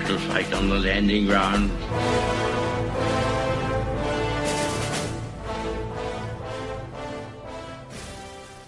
little fight on the landing ground.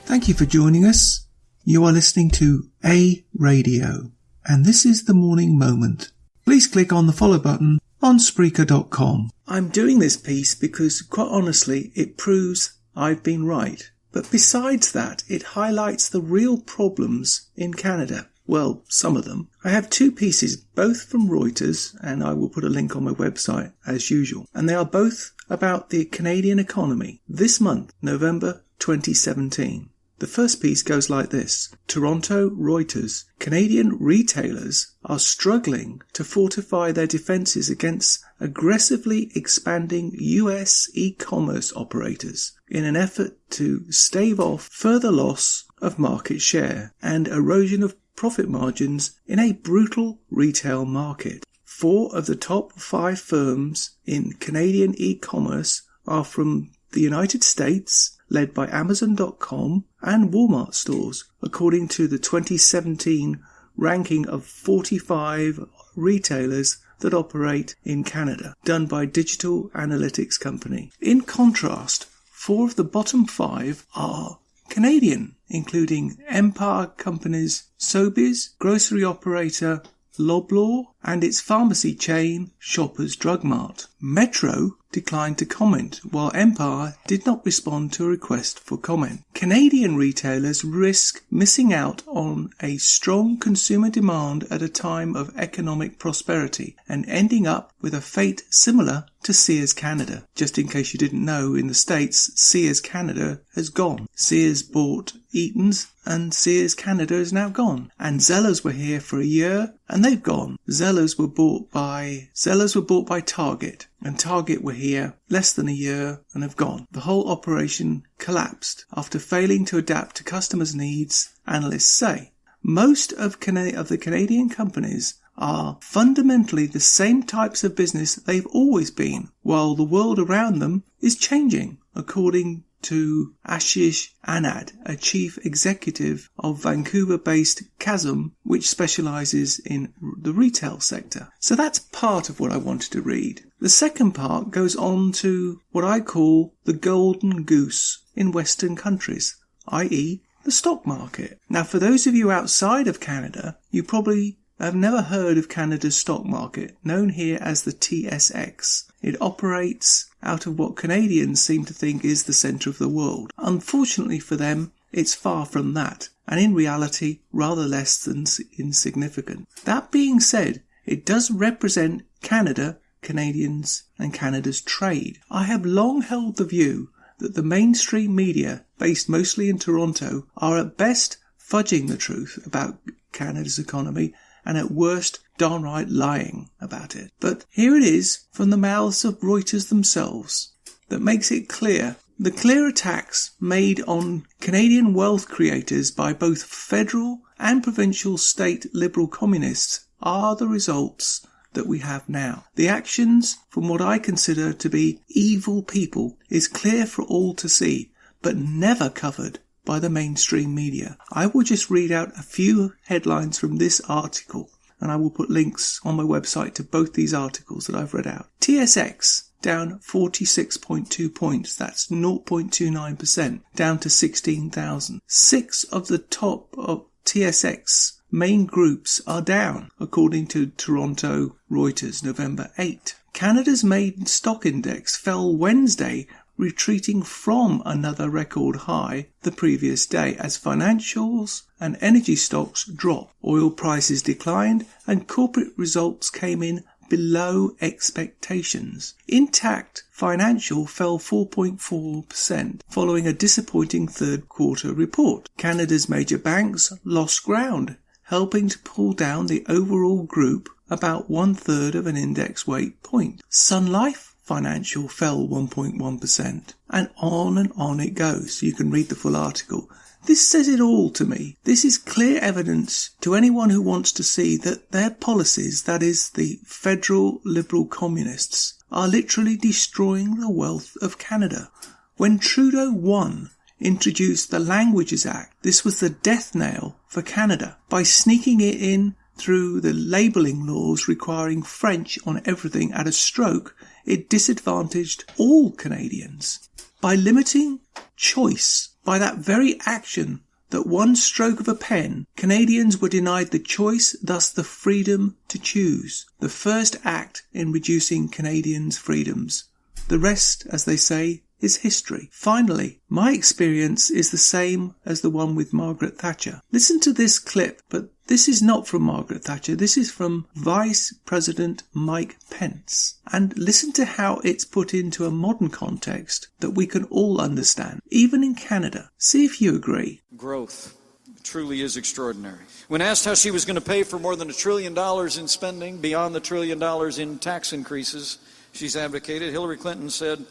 Thank you for joining us. You are listening to A Radio, and this is the Morning Moment. Please click on the follow button on Spreaker.com. I'm doing this piece because, quite honestly, it proves I've been right. But besides that, it highlights the real problems in Canada. Well, some of them. I have two pieces, both from Reuters, and I will put a link on my website as usual. And they are both about the Canadian economy this month, November 2017. The first piece goes like this. Toronto Reuters. Canadian retailers are struggling to fortify their defences against aggressively expanding US e-commerce operators in an effort to stave off further loss of market share and erosion of profit margins in a brutal retail market. 4 of the top 5 firms in Canadian e-commerce are from the United States, led by Amazon.com and Walmart stores, according to the 2017 ranking of 45 retailers that operate in Canada, done by digital analytics company. In contrast, 4 of the bottom 5 are Canadian, including Empire Companies, Sobeys, grocery operator Loblaw, and its pharmacy chain Shoppers Drug Mart. Metro declined to comment, while Empire did not respond to a request for comment. Canadian retailers risk missing out on a strong consumer demand at a time of economic prosperity and ending up with a fate similar to Sears Canada. Just in case you didn't know, in the States, Sears Canada has gone. Sears bought Eaton's and Sears Canada is now gone. And Zellers were here for a year and they've gone. Zellers were bought by Target, and Target were here less than a year and have gone. The whole operation collapsed after failing to adapt to customers' needs, analysts say. Most of the Canadian companies are fundamentally the same types of business they've always been, while the world around them is changing, according to Ashish Anand, a chief executive of Vancouver-based Chasm, which specialises in the retail sector. So that's part of what I wanted to read. The second part goes on to what I call the golden goose in Western countries, i.e. the stock market. Now, for those of you outside of Canada, you probably have never heard of Canada's stock market, known here as the TSX. It operates out of what Canadians seem to think is the centre of the world. Unfortunately for them, it's far from that, and in reality, rather less than insignificant. That being said, it does represent Canada, Canadians, and Canada's trade. I have long held the view that the mainstream media, based mostly in Toronto, are at best fudging the truth about Canada's economy, and at worst downright lying about it. But here it is from the mouths of Reuters themselves that makes it clear. The clear attacks made on Canadian wealth creators by both federal and provincial state liberal communists are the results that we have now. The actions from what I consider to be evil people is clear for all to see, but never covered by the mainstream media. I will just read out a few headlines from this article, and I will put links on my website to both these articles that I've read out. TSX down 46.2 points, that's 0.29%, down to 16,000. 6 of the top of TSX main groups are down, according to Toronto Reuters, November 8. Canada's main stock index fell Wednesday, retreating from another record high the previous day as financials and energy stocks dropped. Oil prices declined and corporate results came in below expectations. Intact Financial fell 4.4% following a disappointing third quarter report. Canada's major banks lost ground, helping to pull down the overall group about 1/3 of an index weight point. Sun Life Financial fell 1.1%, and on it goes. You can read the full article. This says it all to me. This is clear evidence to anyone who wants to see that their policies, that is the federal liberal communists, are literally destroying the wealth of Canada. When Trudeau won, introduced the Languages Act, this was the death nail for Canada. By sneaking it in through the labelling laws requiring French on everything at a stroke, it disadvantaged all Canadians. By limiting choice, by that very action, that one stroke of a pen, Canadians were denied the choice, thus the freedom to choose. The first act in reducing Canadians' freedoms. The rest, as they say, is history. Finally, my experience is the same as the one with Margaret Thatcher. Listen to this clip, but this is not from Margaret Thatcher. This is from Vice President Mike Pence. And listen to how it's put into a modern context that we can all understand, even in Canada. See if you agree. Growth truly is extraordinary. When asked how she was going to pay for more than $1 trillion in spending, beyond the $1 trillion in tax increases she's advocated, Hillary Clinton said,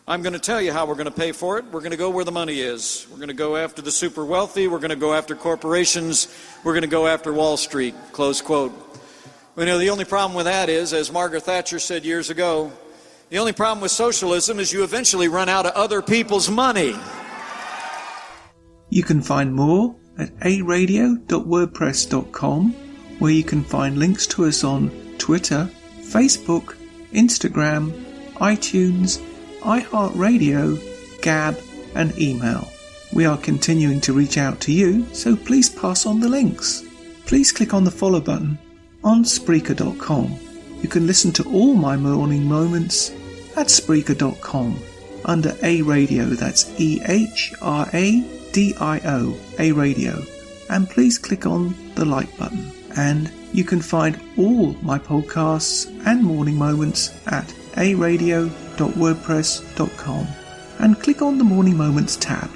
I'm going to tell you how we're going to pay for it. We're going to go where the money is. We're going to go after the super wealthy. We're going to go after corporations. We're going to go after Wall Street, close quote. Well, the only problem with that is, as Margaret Thatcher said years ago, the only problem with socialism is you eventually run out of other people's money. You can find more at aradio.wordpress.com, where you can find links to us on Twitter, Facebook, Instagram, iTunes, iHeartRadio, Gab and email. We are continuing to reach out to you, so please pass on the links. Please click on the follow button on Spreaker.com. You can listen to all my morning moments at Spreaker.com under A Radio, that's EHRADIO, A Radio, and please click on the like button. And you can find all my podcasts and morning moments at aradio.wordpress.com and click on the Morning Moments tab.